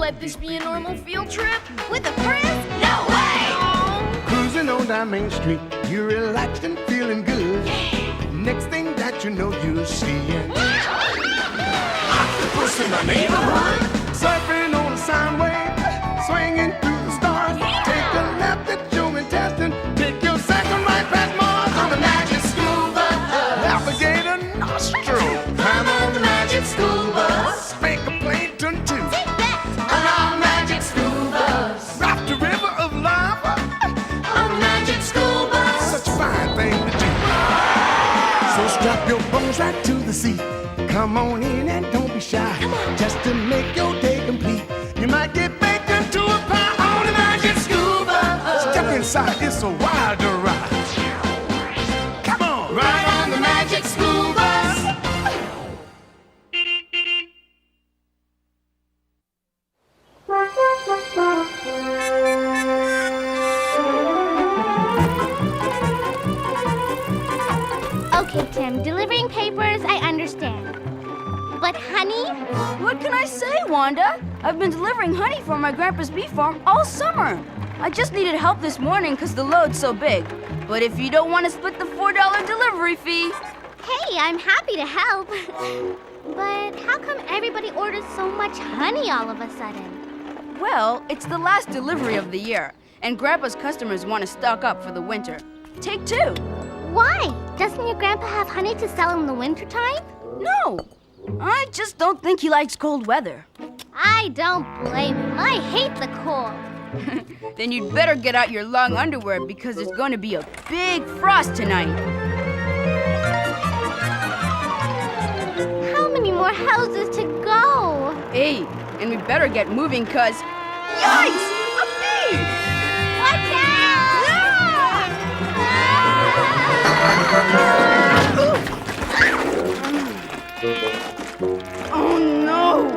let this be a normal field trip? With a friend? No way! Cruising on down Main Street, you're relaxed and feeling good. Next thing that you know, you're seeing octopus in the neighborhood, surfing on a sine wave, swinging through the stars. Take a left at your intestine, take your second right past Mars on the magic school bus. Alligator nostril, climb on the magic school bus. Make a plankton too. Take that! On our magic school bus. Rock the river of lava on the magic school bus. Such a fine thing to do. So strap your bones right to the seat. Come on in and don't be shy. Just to make your day complete. You might get baked into a pie on the magic school bus. Step inside, it's a wilder ride. Come on, ride on the magic school bus. Okay, Tim, delivering papers, I understand. But honey? What can I say, Wanda? I've been delivering honey for my grandpa's bee farm all summer. I just needed help this morning because the load's so big. But if you don't want to split the $4 delivery fee... Hey, I'm happy to help. But how come everybody orders so much honey all of a sudden? Well, it's the last delivery of the year, and Grandpa's customers want to stock up for the winter. Take two. Why? Doesn't your grandpa have honey to sell in the wintertime? No, I just don't think he likes cold weather. I don't blame him. I hate the cold. Then you'd better get out your long underwear because it's going to be a big frost tonight. How many more houses to go? 8, and we better get moving because... Yikes! A bee! Watch out! Oh no!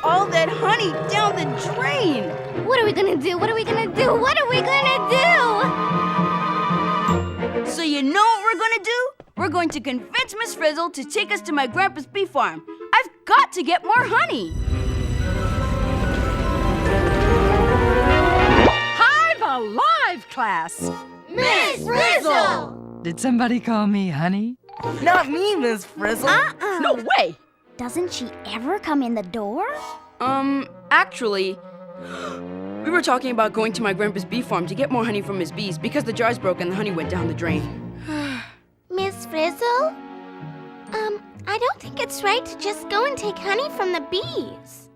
All that honey down the drain! What are we gonna do? What are we gonna do? What are we gonna do? So you know what we're gonna do? We're going to convince Miss Frizzle to take us to my grandpa's bee farm. I've got to get more honey! Hive alive, class! Miss Frizzle! Did somebody call me honey? Not me, Miss Frizzle. No way! Doesn't she ever come in the door? Actually, we were talking about going to my grandpa's bee farm to get more honey from his bees because the jars broke and the honey went down the drain. Miss Frizzle? I don't think it's right to just go and take honey from the bees.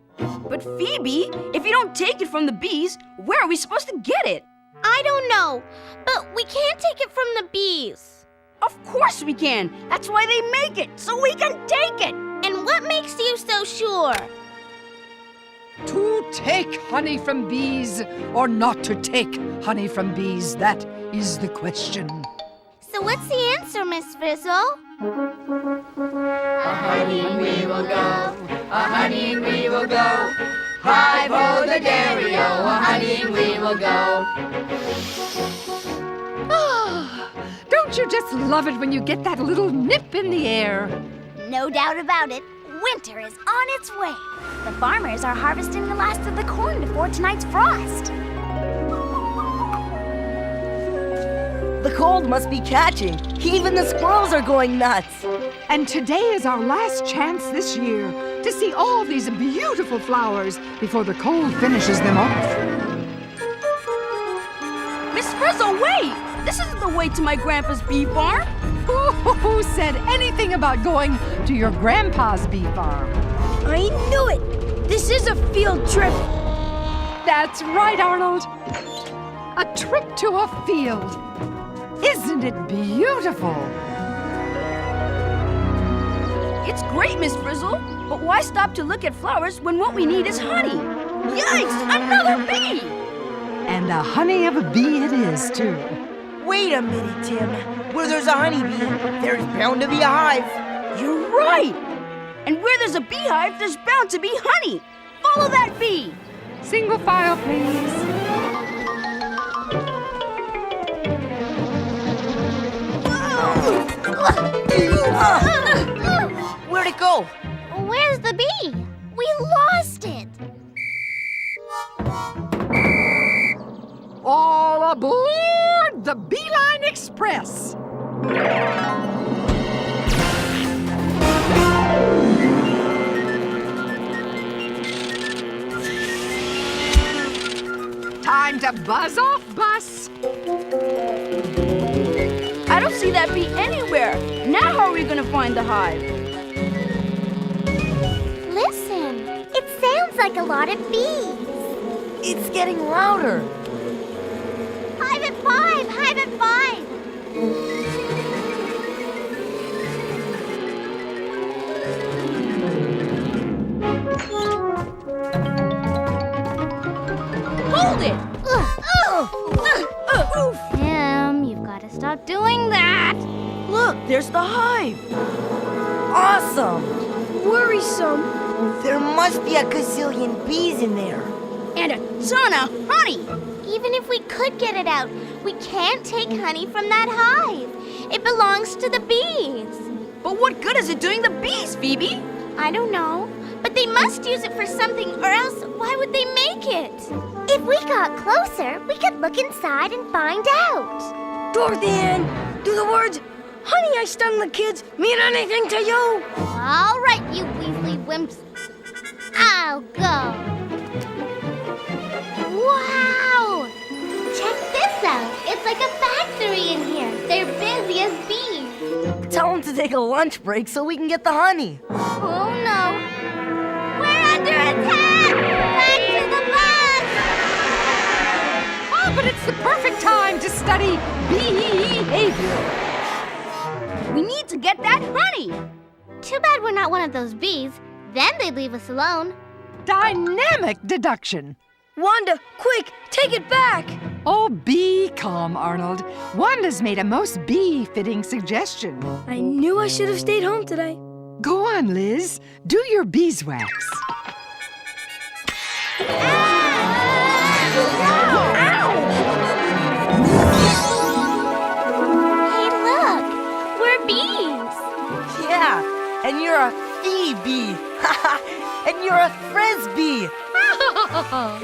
But Phoebe, if you don't take it from the bees, where are we supposed to get it? I don't know, but we can't take it from the bees. Of course we can. That's why they make it, so we can take it. And what makes you so sure? To take honey from bees or not to take honey from bees, that is the question. So what's the answer, Miss Frizzle? A-honeying we will go, a-honeying we will go. Hi-ho the dairy-o, a-honeying we will go. Don't you just love it when you get that little nip in the air? No doubt about it. Winter is on its way. The farmers are harvesting the last of the corn before tonight's frost. The cold must be catching. Even the squirrels are going nuts. And today is our last chance this year to see all these beautiful flowers before the cold finishes them off. Miss Frizzle, wait! This isn't the way to my grandpa's bee farm. Who said anything about going to your grandpa's bee farm? I knew it! This is a field trip. That's right, Arnold. A trip to a field. Isn't it beautiful? It's great, Miss Frizzle, but why stop to look at flowers when what we need is honey? Yikes! Another bee! And the honey of a bee it is, too. Wait a minute, Tim. Where there's a honeybee, there's bound to be a hive. You're right! And where there's a beehive, there's bound to be honey. Follow that bee! Single file, please. Where'd it go? Where's the bee? We lost it! All aboard the Beeline Express! Time to buzz off, bus! I don't see that bee anywhere. Now how are we gonna find the hive? Listen, it sounds like a lot of bees. It's getting louder. Hive at 5! Hive at 5! Hold it! Tim, you've got to stop doing that. Look, there's the hive. Awesome. Worrisome. There must be a gazillion bees in there. And a ton of honey. Even if we could get it out, we can't take honey from that hive. It belongs to the bees. But what good is it doing the bees, Phoebe? I don't know, but they must use it for something, or else why would they make it? If we got closer, we could look inside and find out. Dorothy Ann, do the words, "Honey, I stung the kids," mean anything to you? All right, you Weasley wimps. I'll go. Wow! Check this out. It's like a factory in here. They're busy as bees. Tell them to take a lunch break so we can get the honey. Oh, no. We're under attack! Back to the bus! Oh, but it's the perfect time to study behavior. We need to get that honey. Too bad we're not one of those bees. Then they'd leave us alone. Dynamic deduction. Wanda, quick, take it back. Oh, be calm, Arnold. Wanda's made a most bee-fitting suggestion. I knew I should have stayed home today. Go on, Liz. Do your beeswax. Hey, look! We're bees! Yeah, and you're a bee. And you're a frisbee. Carlos!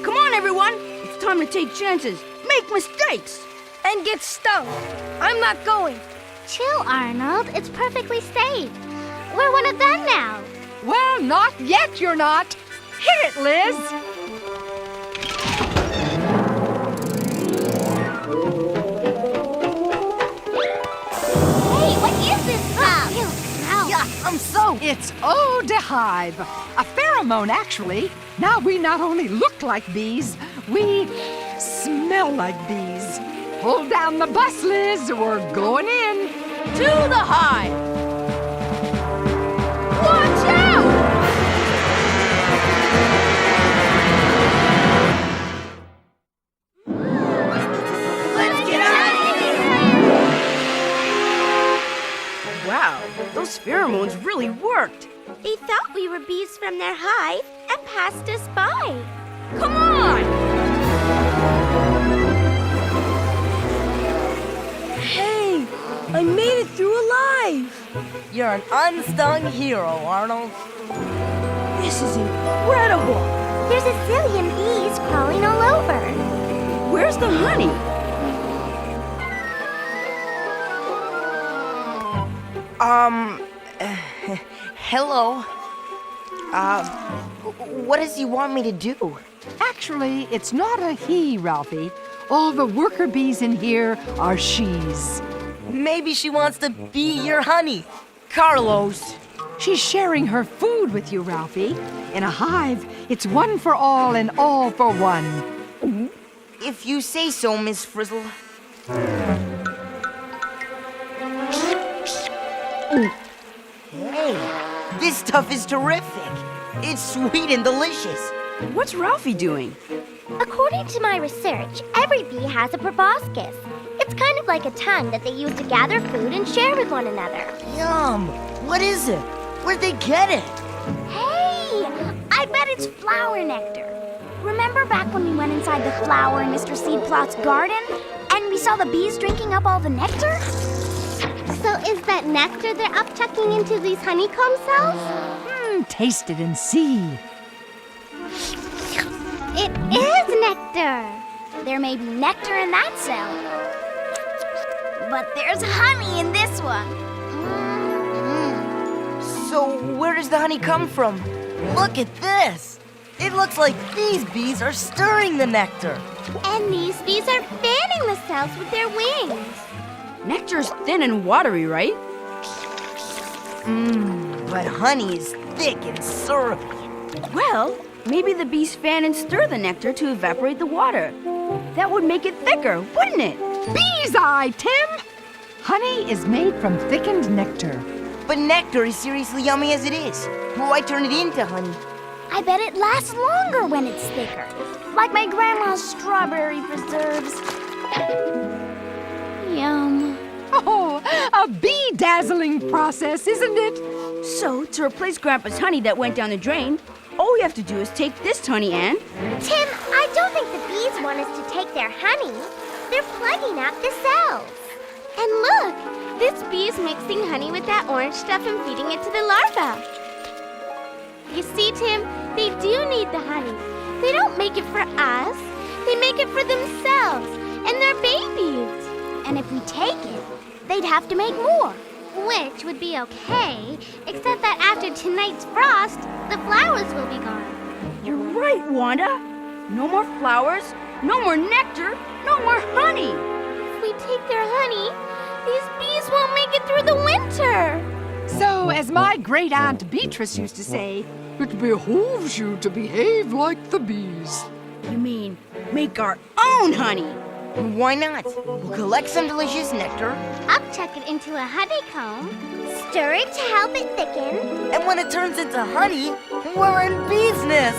Come on, everyone. It's time to take chances, make mistakes, And get stung. I'm not going. Chill, Arnold. It's perfectly safe. We're one of them now. Well, not yet, you're not. Hit it, Liz. Hey, what is this stuff? Yeah, I'm so. It's Eau de Hive, a pheromone, actually. Now we not only look like bees, we smell like bees. Hold down the bus, Liz. We're going in. to the hive. Watch out! Let's get out of here! Wow, those pheromones really worked. They thought we were bees from their hive and passed us by. Come on! Hey, I made it through alive. You're an unstung hero, Arnold. This is incredible. There's a zillion bees crawling all over. Where's the honey? Hello. What does he want me to do? Actually, it's not a he, Ralphie. All the worker bees in here are she's. Maybe she wants to be your honey. Carlos. She's sharing her food with you, Ralphie. In a hive, it's one for all and all for one. If you say so, Miss Frizzle. Hey, this stuff is terrific. It's sweet and delicious. What's Ralphie doing? According to my research, every bee has a proboscis. It's kind of like a tongue that they use to gather food and share with one another. Yum. What is it? Where'd they get it? Hey, I bet it's flower nectar. Remember back when we went inside the flower in Mr. Seedplot's garden and we saw the bees drinking up all the nectar? So Is that nectar they're upchucking into these honeycomb cells? Taste it and see. It is nectar. There may be nectar in that cell, but there's honey in this one. So where does the honey come from? Look at this. It looks like these bees are stirring the nectar. And these bees are fanning the cells with their wings. Nectar's thin and watery, right? But honey is thick and syrupy. Well, maybe the bees fan and stir the nectar to evaporate the water. That would make it thicker, wouldn't it? Bee's eye, Tim! Honey is made from thickened nectar. But nectar is seriously yummy as it is. Why turn it into honey? I bet it lasts longer when it's thicker. Like my grandma's strawberry preserves. Yum. Oh, a bee-dazzling process, isn't it? So, to replace Grandpa's honey that went down the drain, all we have to do is take this honey and... Tim, I don't think the bees want us to take their honey. They're plugging out the cells. And look, this bee's mixing honey with that orange stuff and feeding it to the larva. You see, Tim, they do need the honey. They don't make it for us. They make it for themselves and their babies. And if we take it, they'd have to make more. Which would be okay, except that after tonight's frost, the flowers will be gone. You're right, Wanda. No more flowers, no more nectar, no more honey. If we take their honey, these bees won't make it through the winter. So, as my great-aunt Beatrice used to say, it behooves you to behave like the bees. You mean make our own honey? Why not? We'll collect some delicious nectar, Upchuck it into a honeycomb, stir it to help it thicken. and when it turns into honey, we're in business.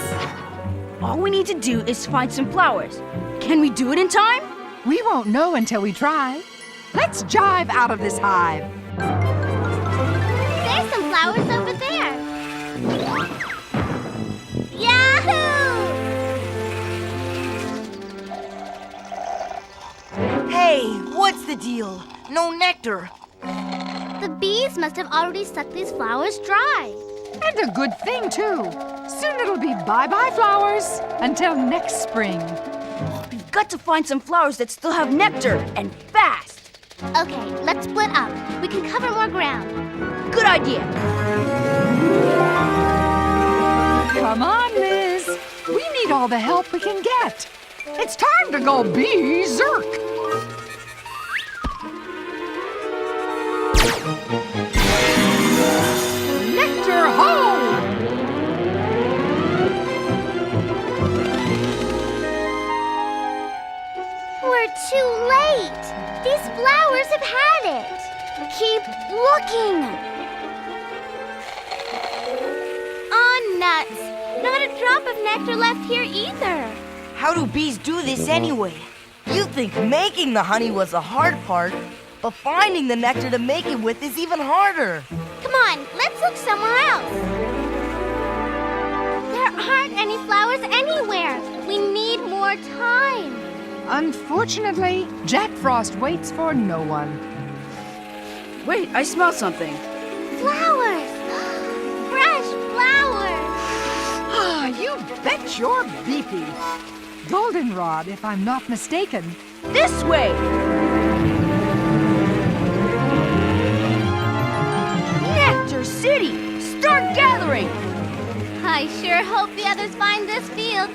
All we need to do is find some flowers. Can we do it in time? We won't know until we try. Let's jive out of this hive. There's some flowers over there. Yahoo! Hey, what's the deal? No nectar. The bees must have already sucked these flowers dry. And a good thing, too. Soon it'll be bye-bye flowers until next spring. We've got to find some flowers that still have nectar, and fast. Okay, let's split up. We can cover more ground. Good idea. Come on, Liz. We need all the help we can get. It's time to go berserk. Nectar home! We're too late. These flowers have had it. Keep looking. Oh, nuts. Not a drop of nectar left here either. How do bees do this anyway? You'd think making the honey was the hard part, but finding the nectar to make it with is even harder. Come on, let's look somewhere else. There aren't any flowers anywhere. We need more time. Unfortunately, Jack Frost waits for no one. Wait, I smell something. Flowers! Fresh flowers! Ah, you bet you're beepy. Goldenrod, if I'm not mistaken. This way! Nectar City! Start gathering! I sure hope the others find this field.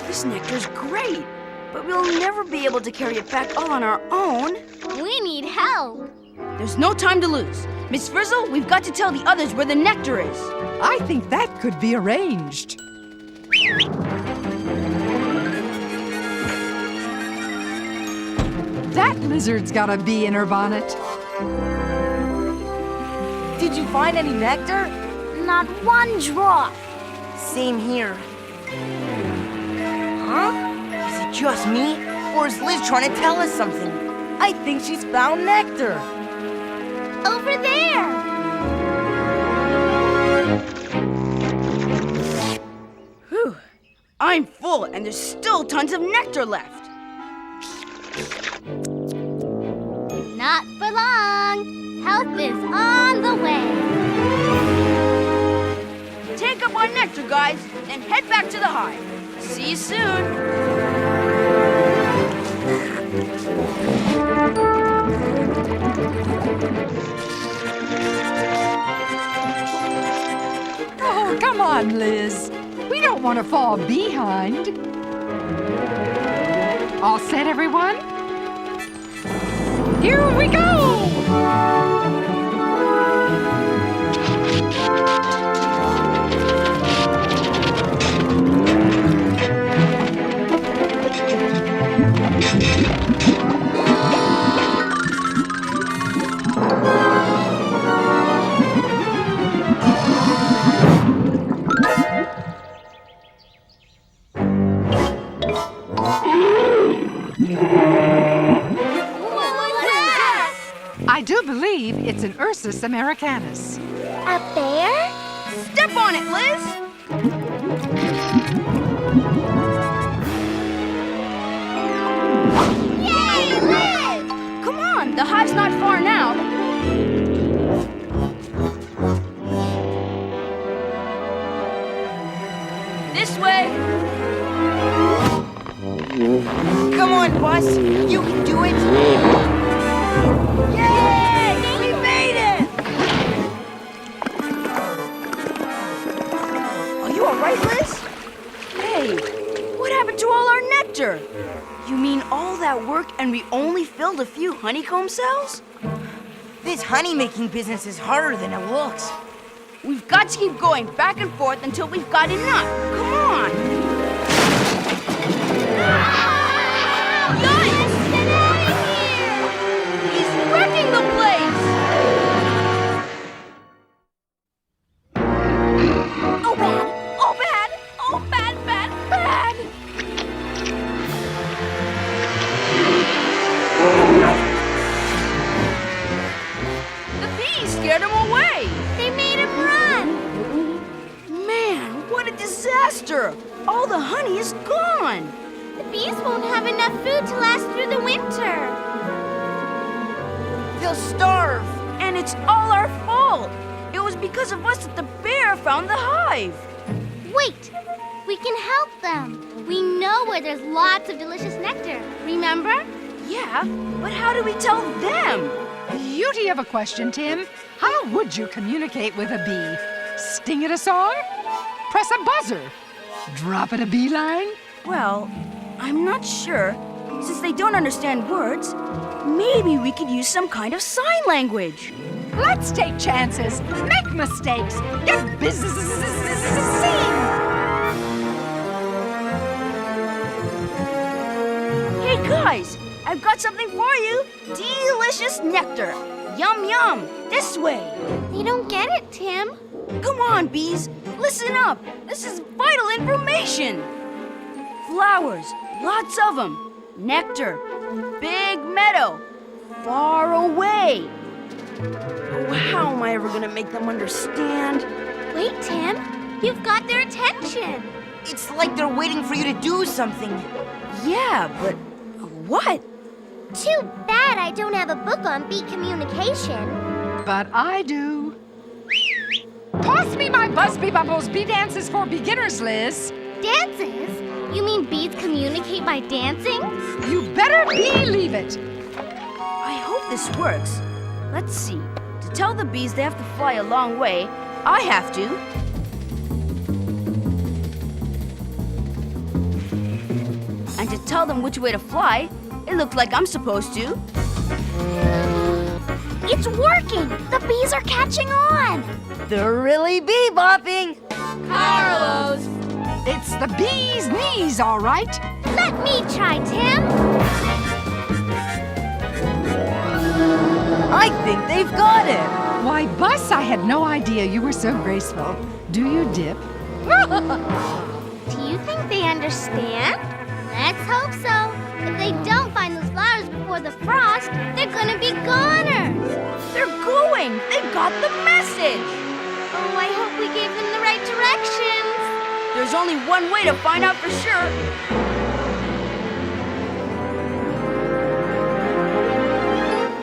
This nectar's great, but we'll never be able to carry it back all on our own. We need help. There's no time to lose. Miss Frizzle, we've got to tell the others where the nectar is. I think that could be arranged. That lizard's got a bee in her bonnet. Did you find any nectar? Not one drop. Same here. Huh? Is it just me? Or is Liz trying to tell us something? I think she's found nectar. Over there. Whew. I'm full, and there's still tons of nectar left. Not for long. Death is on the way. Take up our nectar, guys, then head back to the hive. See you soon. Oh, come on, Liz. We don't want to fall behind. All set, everyone? Here we go! I do believe it's an Ursus americanus. A bear? Step on it, Liz. Yay, Liz! Come on, the hive's not far now. This way. Come on, Bus. You can do it. Yay! We made it! Are you all right, Liz? Hey, what happened to all our nectar? You mean all that work and we only filled a few honeycomb cells? This honey-making business is harder than it looks. We've got to keep going back and forth until we've got enough. Come on! Yikes! Get out of here! He's wrecking the place! Oh, bad! Oh, bad! Oh, bad, bad, bad! The bees scared him away! They made him run! Man, what a disaster! All the honey is gone! The bees won't have enough food to last through the winter. They'll starve. And it's all our fault! It was because of us that the bear found the hive! Wait! We can help them. We know where there's lots of delicious nectar, remember? Yeah, but how do we tell them? Beauty of a question, Tim. How would you communicate with a bee? Sting it a song? Press a buzzer? Drop it a beeline? Well, I'm not sure. Since they don't understand words, maybe we could use some kind of sign language. Let's take chances, make mistakes, get busy. Hey guys, I've got something for you. Delicious nectar. Yum yum. This way. They don't get it, Tim. Come on, bees. Listen up. This is vital information. Flowers, lots of them. Nectar, big meadow, far away. Oh, how am I ever going to make them understand? Wait, Tim. You've got their attention. It's like they're waiting for you to do something. Yeah, but what? Too bad I don't have a book on bee communication. But I do. Toss me my Busby Bubbles bee dances for beginners, Liz. Dances? You mean bees communicate by dancing? You better believe it. I hope this works. Let's see. To tell the bees they have to fly a long way, I have to. And to tell them which way to fly, it looks like I'm supposed to. It's working! The bees are catching on! They're really bee-bopping. Carlos! It's the bee's knees, all right. Let me try, Tim! I think they've got it. Why, Bus, I had no idea you were so graceful. Do you dip? Do you think they understand? Let's hope so. If they don't find those flowers before the frost, they're gonna be goners. They're going! They got the message! Oh, I hope we gave them the right directions. There's only one way to find out for sure.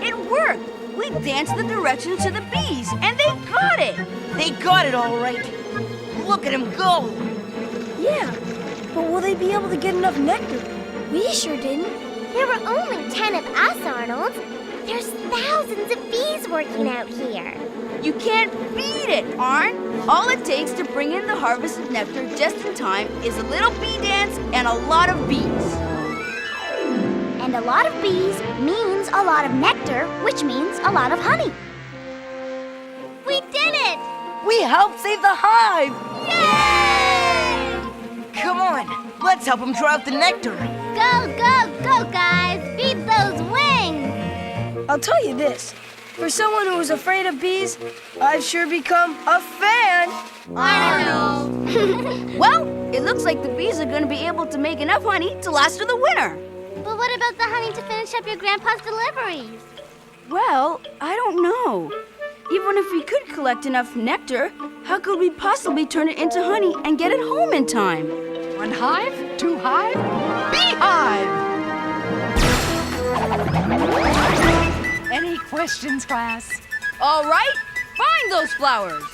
It worked! We danced the directions to the bees, and they got it! They got it all right. Look at them go. Yeah, but will they be able to get enough nectar? We sure didn't. There were only 10 of us, Arnold. There's thousands of bees working out here. You can't beat it, Arn. All it takes to bring in the harvest of nectar just in time is a little bee dance and a lot of bees. And a lot of bees means a lot of nectar, which means a lot of honey. We did it! We helped save the hive. Yay! Come on, let's help them draw out the nectar. Go, go, go, guys! Beat those wings! I'll tell you this. For someone who was afraid of bees, I've sure become a fan. Arnold! Well, it looks like the bees are going to be able to make enough honey to last through the winter. But what about the honey to finish up your grandpa's deliveries? Well, I don't know. Even if we could collect enough nectar, how could we possibly turn it into honey and get it home in time? 1 hive, 2 hive, Beehive! Any questions, class? All right, find those flowers.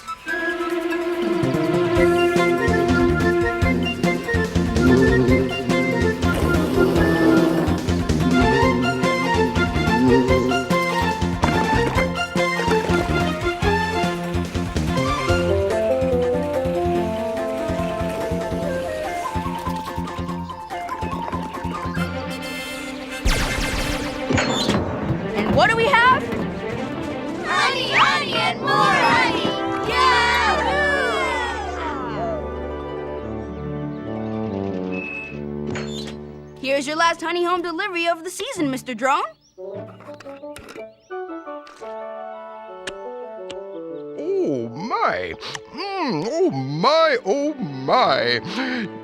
And what do we have? Honey, honey, and more honey! Yahoo! Here's your last honey home delivery of the season, Mr. Drone. Oh, my. Oh, my, oh, my.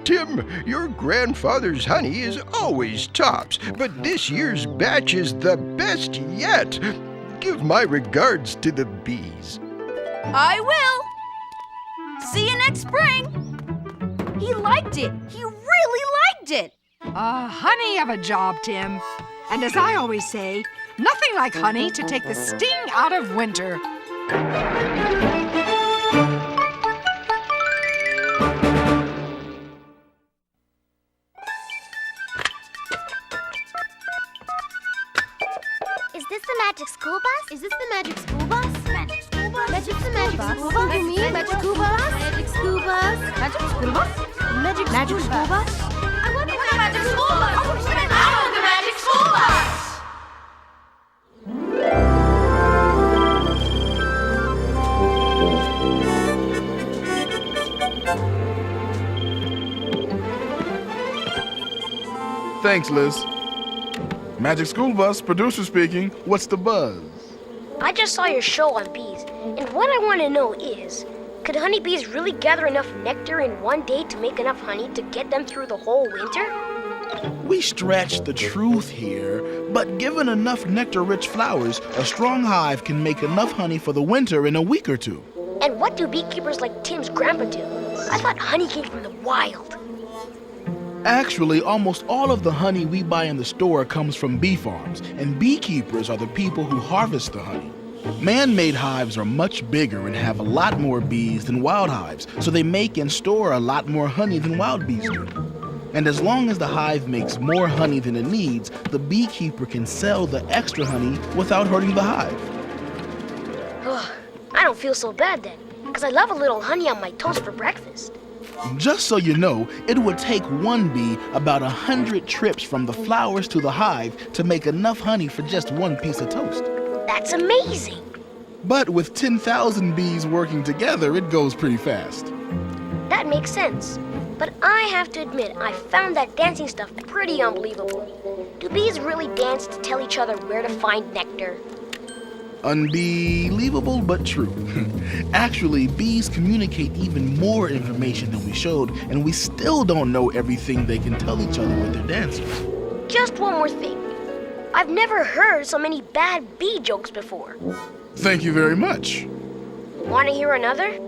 Tim, your grandfather's honey is always tops, but this year's batch is the best yet. Give my regards to the bees. I will. See you next spring. He liked it. He really liked it. A honey of a job, Tim. And as I always say, nothing like honey to take the sting out of winter. Is this the magic school bus? Is this the magic school bus? Magic school bus? Magic school bus? You mean magic school bus? Magic school bus? Magic school bus? Magic school bus? I want the magic school bus! I want the magic school bus! Thanks, Liz. Magic School Bus, producer speaking. What's the buzz? I just saw your show on bees, and what I want to know is, could honeybees really gather enough nectar in one day to make enough honey to get them through the whole winter? We stretch the truth here, but given enough nectar-rich flowers, a strong hive can make enough honey for the winter in a week or two. And what do beekeepers like Tim's grandpa do? I thought honey came from the wild. Actually, almost all of the honey we buy in the store comes from bee farms, and beekeepers are the people who harvest the honey. Man-made hives are much bigger and have a lot more bees than wild hives, so they make and store a lot more honey than wild bees do. And as long as the hive makes more honey than it needs, the beekeeper can sell the extra honey without hurting the hive. Ugh, I don't feel so bad then, because I love a little honey on my toast for breakfast. Just so you know, it would take one bee about 100 trips from the flowers to the hive to make enough honey for just one piece of toast. That's amazing. But with 10,000 bees working together, it goes pretty fast. That makes sense. But I have to admit, I found that dancing stuff pretty unbelievable. Do bees really dance to tell each other where to find nectar? Unbelievable, but true. Actually, bees communicate even more information than we showed, and we still don't know everything they can tell each other with their dances. Just one more thing. I've never heard so many bad bee jokes before. Thank you very much. Want to hear another?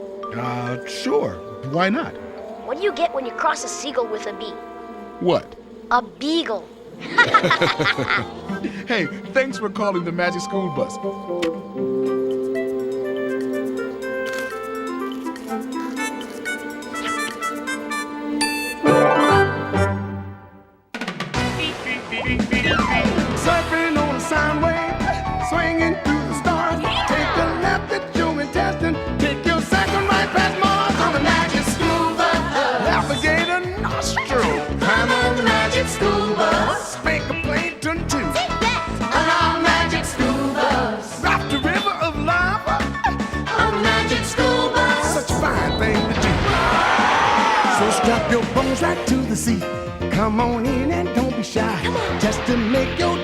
Sure. Why not? What do you get when you cross a seagull with a bee? What? A beagle. Hey, thanks for calling the Magic School Bus. Surfing on a sound wave, swinging through the stars. Take a left at your intestine, take your second right past Mars on the Magic School Bus. Navigate a nostril, climb on the Magic School Bus. Spank a plankton too. On our Magic School Bus. Rock the river of lava on the Magic School Bus. Such a fine thing to do. So strap your bones right to the seat. Come on in and don't be shy. Just to make your